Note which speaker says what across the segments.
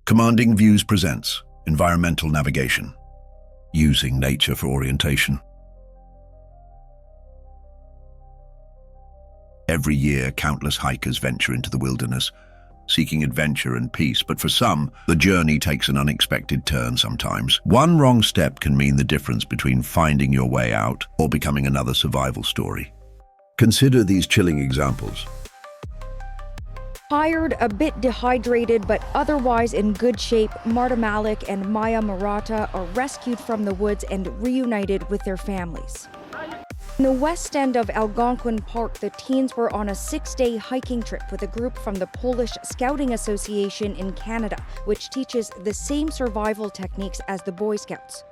Speaker 1: Commanding Views presents Environmental Navigation, using nature for orientation. Every year, countless hikers venture into the wilderness, seeking adventure and peace, but for some, the journey takes an unexpected turn sometimes. One wrong step can mean the difference between finding your way out or becoming another survival story. Consider these chilling examples.
Speaker 2: Tired, a bit dehydrated, but otherwise in good shape, Marta Malik and Maya Murata are rescued from the woods and reunited with their families. In the west end of Algonquin Park, the teens were on a 6-day hiking trip with a group from the Polish Scouting Association in Canada, which teaches the same survival techniques as the Boy Scouts.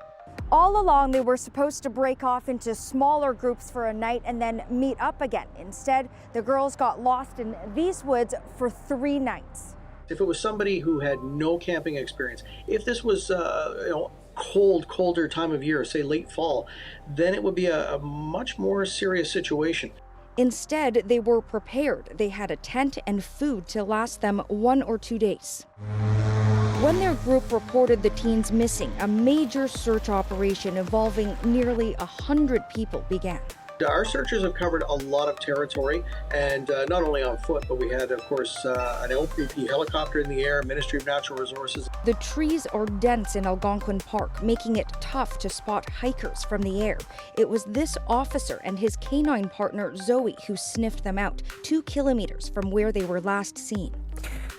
Speaker 2: All along, they were supposed to break off into smaller groups for a night and then meet up again. Instead, the girls got lost in these woods for 3 nights.
Speaker 3: If it was somebody who had no camping experience, if this was colder time of year, say late fall, then it would be a much more serious situation.
Speaker 2: Instead, they were prepared. They had a tent and food to last them 1 or 2 days. When their group reported the teens missing, a major search operation involving nearly 100 people began.
Speaker 3: Our searchers have covered a lot of territory, and not only on foot, but we had, of course, an LPP helicopter in the air, Ministry of Natural Resources.
Speaker 2: The trees are dense in Algonquin Park, making it tough to spot hikers from the air. It was this officer and his canine partner, Zoe, who sniffed them out 2 kilometers from where they were last seen.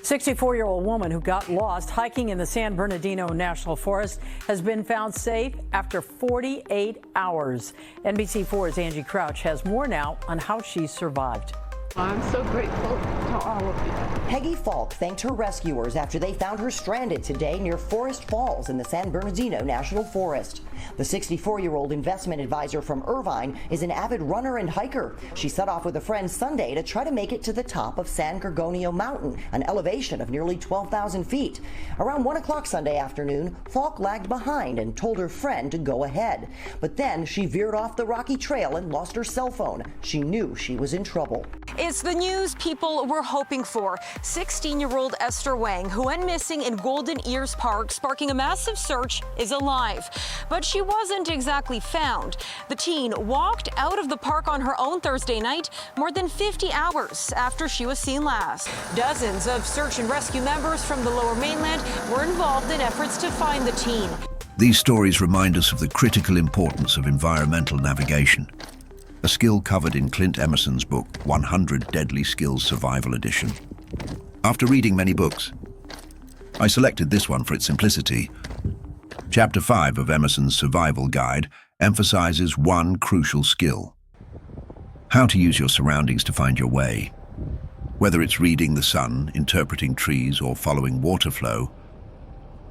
Speaker 4: 64-year-old woman who got lost hiking in the San Bernardino National Forest has been found safe after 48 hours. NBC4's Angie Crouch has more now on how she survived.
Speaker 5: I'm so grateful to all of you.
Speaker 6: Peggy Falk thanked her rescuers after they found her stranded today near Forest Falls in the San Bernardino National Forest. The 64-year-old investment advisor from Irvine is an avid runner and hiker. She set off with a friend Sunday to try to make it to the top of San Gorgonio Mountain, an elevation of nearly 12,000 feet. Around 1 o'clock Sunday afternoon, Falk lagged behind and told her friend to go ahead. But then she veered off the rocky trail and lost her cell phone. She knew she was in trouble.
Speaker 7: It's the news people were hoping for. 16-year-old Esther Wang, who went missing in Golden Ears Park, sparking a massive search, is alive. But she wasn't exactly found. The teen walked out of the park on her own Thursday night, more than 50 hours after she was seen last. Dozens of search and rescue members from the Lower Mainland were involved in efforts to find the teen.
Speaker 1: These stories remind us of the critical importance of environmental navigation, a skill covered in Clint Emerson's book, 100 Deadly Skills Survival Edition. After reading many books, I selected this one for its simplicity. Chapter 5 of Emerson's Survival Guide emphasizes one crucial skill: how to use your surroundings to find your way. Whether it's reading the sun, interpreting trees, or following water flow,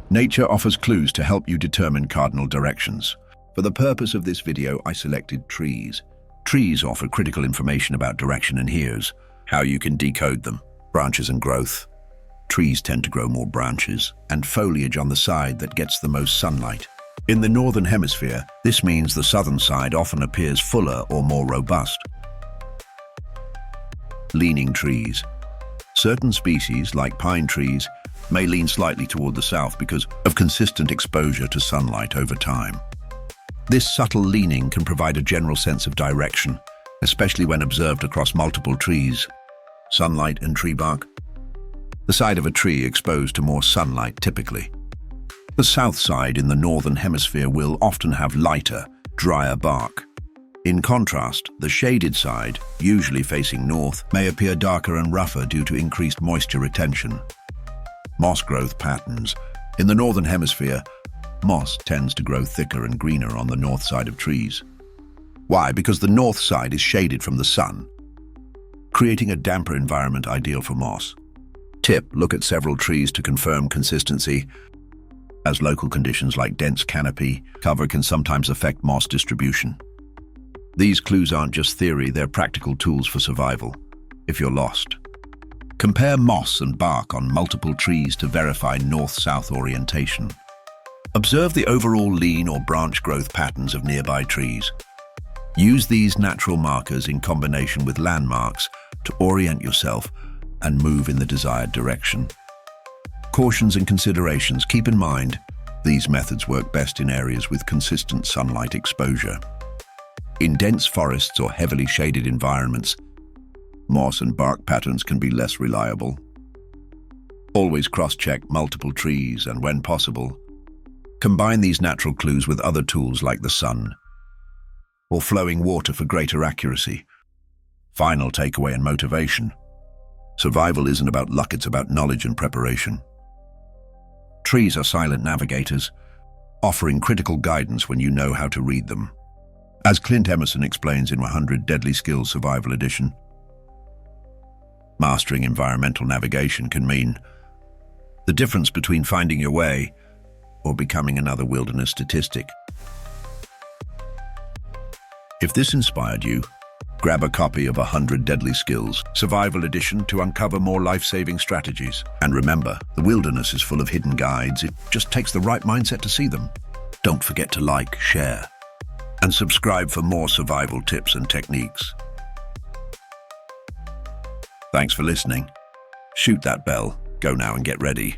Speaker 1: nature offers clues to help you determine cardinal directions. For the purpose of this video, I selected trees. Trees offer critical information about direction, and here's how you can decode them. Branches and growth. Trees tend to grow more branches and foliage on the side that gets the most sunlight. In the northern hemisphere, this means the southern side often appears fuller or more robust. Leaning trees. Certain species, like pine trees, may lean slightly toward the south because of consistent exposure to sunlight over time. This subtle leaning can provide a general sense of direction, especially when observed across multiple trees. Sunlight and tree bark. The side of a tree exposed to more sunlight typically. The south side in the northern hemisphere will often have lighter, drier bark. In contrast, the shaded side, usually facing north, may appear darker and rougher due to increased moisture retention. Moss growth patterns. In the northern hemisphere, moss tends to grow thicker and greener on the north side of trees. Why? Because the north side is shaded from the sun, creating a damper environment ideal for moss. Tip: look at several trees to confirm consistency, as local conditions like dense canopy cover can sometimes affect moss distribution. These clues aren't just theory, they're practical tools for survival if you're lost. Compare moss and bark on multiple trees to verify north-south orientation. Observe the overall lean or branch growth patterns of nearby trees. Use these natural markers in combination with landmarks to orient yourself and move in the desired direction. Cautions and considerations. Keep in mind, these methods work best in areas with consistent sunlight exposure. In dense forests or heavily shaded environments, moss and bark patterns can be less reliable. Always cross-check multiple trees and, when possible, combine these natural clues with other tools like the sun or flowing water for greater accuracy. Final takeaway and motivation. Survival isn't about luck, it's about knowledge and preparation. Trees are silent navigators, offering critical guidance when you know how to read them. As Clint Emerson explains in 100 Deadly Skills Survival Edition, mastering environmental navigation can mean the difference between finding your way or becoming another wilderness statistic. If this inspired you, grab a copy of 100 Deadly Skills Survival Edition to uncover more life-saving strategies. And remember, the wilderness is full of hidden guides. It just takes the right mindset to see them. Don't forget to like, share, and subscribe for more survival tips and techniques. Thanks for listening. Shoot that bell. Go now and get ready.